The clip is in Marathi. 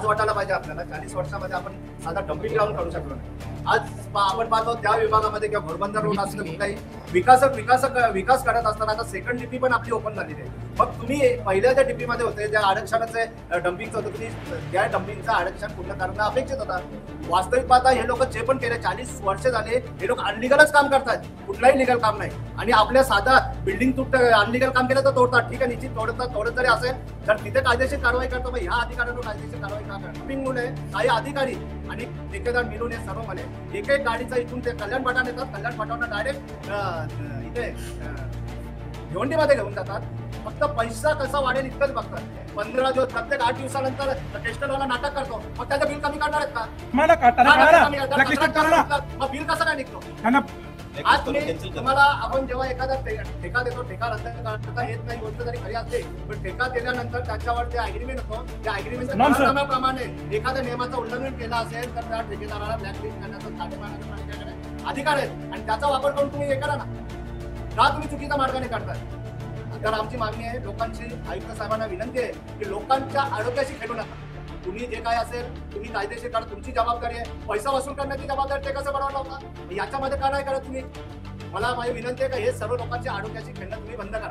वाटायला पाहिजे आपल्याला. 40 वर्षामध्ये आपण साधा डम्पिंग ग्राउंड काढू शकलो नाही. आज आपण पाहतो त्या विभागामध्ये किंवा घोडबंदर रोड असं कुठलाही विकास करत असताना आता सेकंड डीपी पण आपली ओपन झालेली आहे. मग तुम्ही पहिल्या ज्या डीपी मध्ये होते ज्या आरक्षणाचे डम्पिंगचं होतं तुम्ही त्या डम्पिंगचं आरक्षण पूर्ण करणं अपेक्षित होता. वास्तविक पाहता हे लोक जे पण केले 40 वर्ष झाले हे लोक अनलिगलच काम करतात. कुठलाही लिगल काम नाही. आणि आपल्या साधा बिल्डिंग तुट अनलिगल काम केलं तर तोडतात. ठीक आहे, निश्चित तोडत जरी असेल तर तिथे कायदेशीर कारवाई करतो. मग ह्या अधिकाऱ्यांवर कायदेशीर कारवाई का करतो? डम्पिंगमुळे काही अधिकारी आणि ठेकेदार मिळून हे सर्व म्हणे एक एक गाडीचा इथून ते कल्याण फाटा नेतात. कल्याण फाटावरून डायरेक्ट इथे भिवंडीमध्ये घेऊन जातात. फक्त पैसा कसा वाढेल इतकंच बघतात. 15 दिवस प्रत्येक 8 दिवसानंतर टेस्टरवाला नाटक करतो. मग त्याचं बिल कमी करणार आहेत का? मग बिल कसं काय निघतो? आज तुम्हाला आपण जेव्हा एखादा ठेका देतो, ठेका रद्द करता येत नाही गोष्ट जरी खरी असते, पण ठेका दिल्यानंतर त्याच्यावर जे अग्रीमेंट होतो त्या अग्रीमेंटच्या प्रमाणे एखाद्या नियमाचं उल्लंघन केलं असेल तर त्या ठेकेदाराला ब्लॅकलिस्ट करण्याचा अधिकार आहे. आणि त्याचा वापर करून तुम्ही हे करा ना. का तुम्ही चुकीच्या मार्गाने करताय? तर आमची मागणी आहे, लोकांची आयुक्त साहेबांना विनंती आहे की लोकांच्या आरोग्याशी खेळू नका. तुम्ही जे काय असेल तुम्ही कायदेशीर करा, तुमची जबाबदारी आहे. पैसा वसूल करण्याची जबाबदारी ते कसं बनवलं होता? याच्यामध्ये का नाही करत तुम्ही? मला माझी विनंती आहे का हे सर्व लोकांच्या आरोग्याशी खेळणं तुम्ही बंद करा.